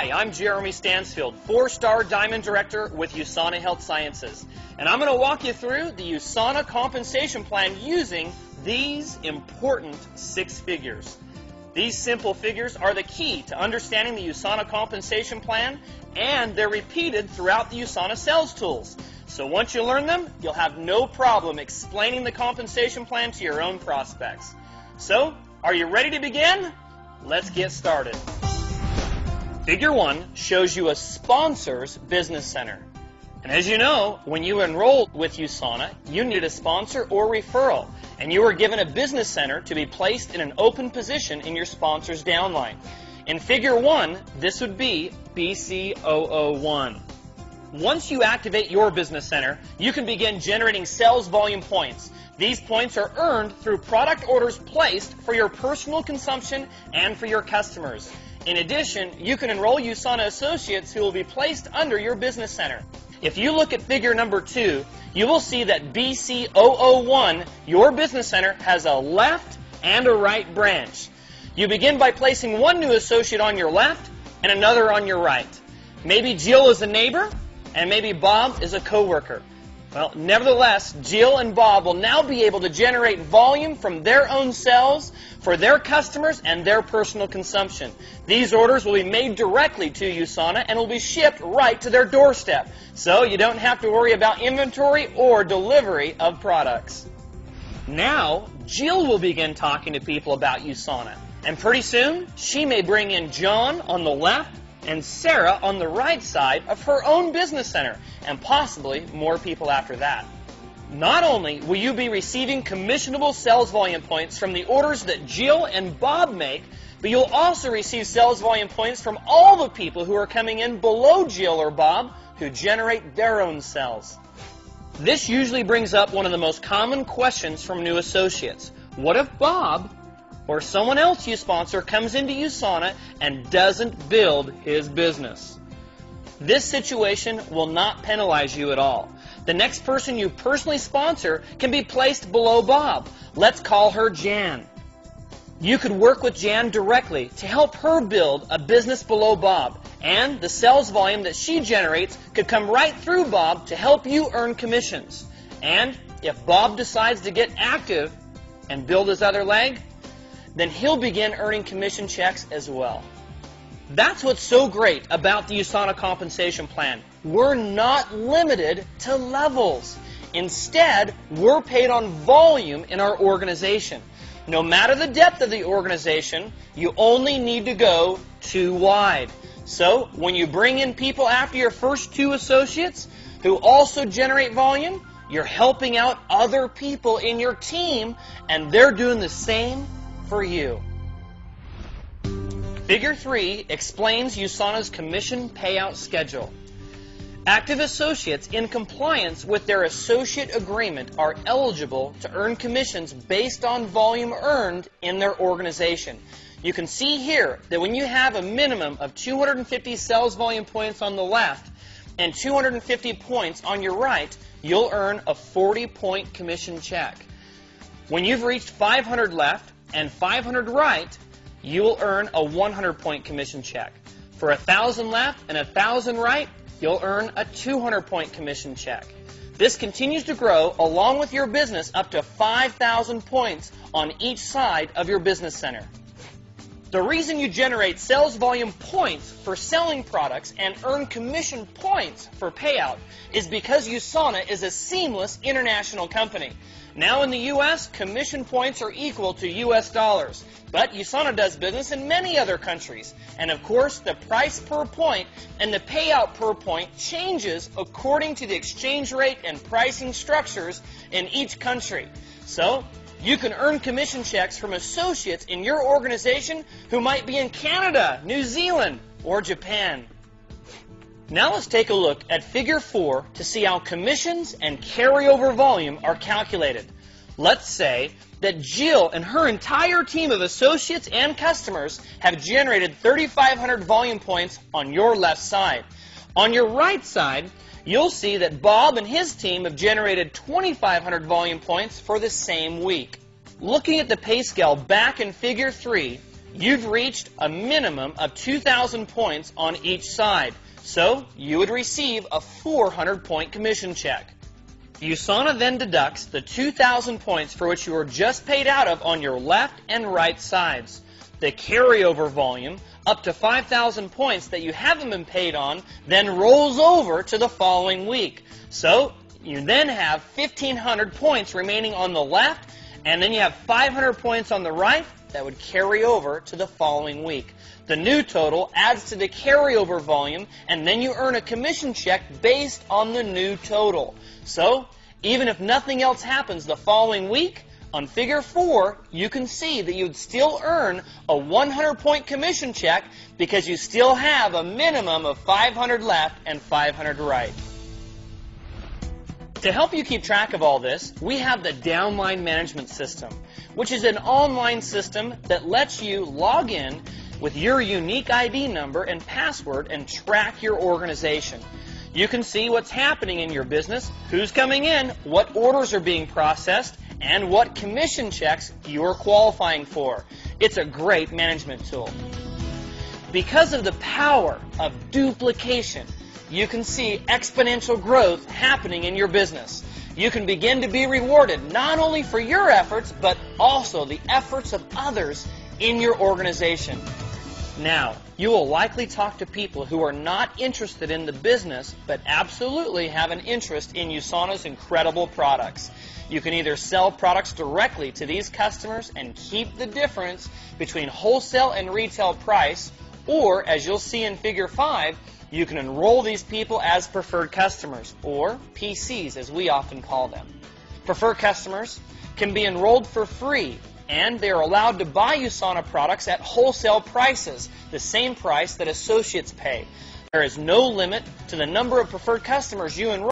Hi, I'm Jeremy Stansfield, 4-star Diamond Director with USANA Health Sciences, and I'm going to walk you through the USANA compensation plan using these important 6 figures. These simple figures are the key to understanding the USANA compensation plan, and they're repeated throughout the USANA sales tools. So once you learn them, you'll have no problem explaining the compensation plan to your own prospects. So, are you ready to begin? Let's get started. Figure 1 shows you a sponsor's business center. And as you know, when you enrolled with USANA, you needed a sponsor or referral, and you were given a business center to be placed in an open position in your sponsor's downline. In Figure 1, this would be BC001. Once you activate your business center, you can begin generating sales volume points. These points are earned through product orders placed for your personal consumption and for your customers. In addition, you can enroll USANA associates who will be placed under your business center. If you look at figure number 2, you will see that BC001, your business center, has a left and a right branch. You begin by placing one new associate on your left and another on your right. Maybe Jill is a neighbor, and maybe Bob is a coworker. Well, nevertheless, Jill and Bob will now be able to generate volume from their own sales for their customers and their personal consumption. These orders will be made directly to USANA and will be shipped right to their doorstep, so you don't have to worry about inventory or delivery of products. Now, Jill will begin talking to people about USANA, and pretty soon, she may bring in John on the left and Sarah on the right side of her own business center, and possibly more people after that. Not only will you be receiving commissionable sales volume points from the orders that Jill and Bob make, but you'll also receive sales volume points from all the people who are coming in below Jill or Bob who generate their own sales. This usually brings up one of the most common questions from new associates. What if Bob or someone else you sponsor comes into USANA and doesn't build his business? This situation will not penalize you at all. The next person you personally sponsor can be placed below Bob. Let's call her Jan. You could work with Jan directly to help her build a business below Bob, and the sales volume that she generates could come right through Bob to help you earn commissions. And if Bob decides to get active and build his other leg, then he'll begin earning commission checks as well. That's what's so great about the USANA compensation plan. We're not limited to levels. Instead, we're paid on volume in our organization. No matter the depth of the organization, you only need to go 2 wide. So, when you bring in people after your first 2 associates who also generate volume, you're helping out other people in your team, and they're doing the same for you. Figure 3 explains USANA's commission payout schedule. Active associates in compliance with their associate agreement are eligible to earn commissions based on volume earned in their organization. You can see here that when you have a minimum of 250 sales volume points on the left and 250 points on your right, you'll earn a 40-point commission check. When you've reached 500 left and 500 right, you will earn a 100-point commission check. For 1,000 left and 1,000 right, you'll earn a 200-point commission check. This continues to grow along with your business up to 5,000 points on each side of your business center. The reason you generate sales volume points for selling products and earn commission points for payout is because USANA is a seamless international company. Now in the U.S., commission points are equal to U.S. dollars, but USANA does business in many other countries. And of course, the price per point and the payout per point changes according to the exchange rate and pricing structures in each country. So, you can earn commission checks from associates in your organization who might be in Canada, New Zealand, or Japan. Now let's take a look at Figure 4 to see how commissions and carryover volume are calculated. Let's say that Jill and her entire team of associates and customers have generated 3,500 volume points on your left side. On your right side, you'll see that Bob and his team have generated 2,500 volume points for the same week. Looking at the pay scale back in Figure 3, you've reached a minimum of 2,000 points on each side, so you would receive a 400-point commission check. USANA then deducts the 2,000 points for which you were just paid out of on your left and right sides. The carryover volume, up to 5,000 points that you haven't been paid on, then rolls over to the following week. So you then have 1,500 points remaining on the left, and then you have 500 points on the right that would carry over to the following week. The new total adds to the carryover volume, and then you earn a commission check based on the new total. So, even if nothing else happens the following week, on Figure 4, you can see that you'd still earn a 100-point commission check because you still have a minimum of 500 left and 500 right. To help you keep track of all this, we have the Downline Management System, which is an online system that lets you log in with your unique ID number and password and track your organization. You can see what's happening in your business, who's coming in, what orders are being processed, and what commission checks you are qualifying for. It's a great management tool. Because of the power of duplication, you can see exponential growth happening in your business. You can begin to be rewarded not only for your efforts, but also the efforts of others in your organization. Now, you will likely talk to people who are not interested in the business, but absolutely have an interest in USANA's incredible products. You can either sell products directly to these customers and keep the difference between wholesale and retail price, or, as you'll see in Figure 5, you can enroll these people as preferred customers, or PCs as we often call them. Preferred customers can be enrolled for free, and they are allowed to buy USANA products at wholesale prices, the same price that associates pay. There is no limit to the number of preferred customers you enroll.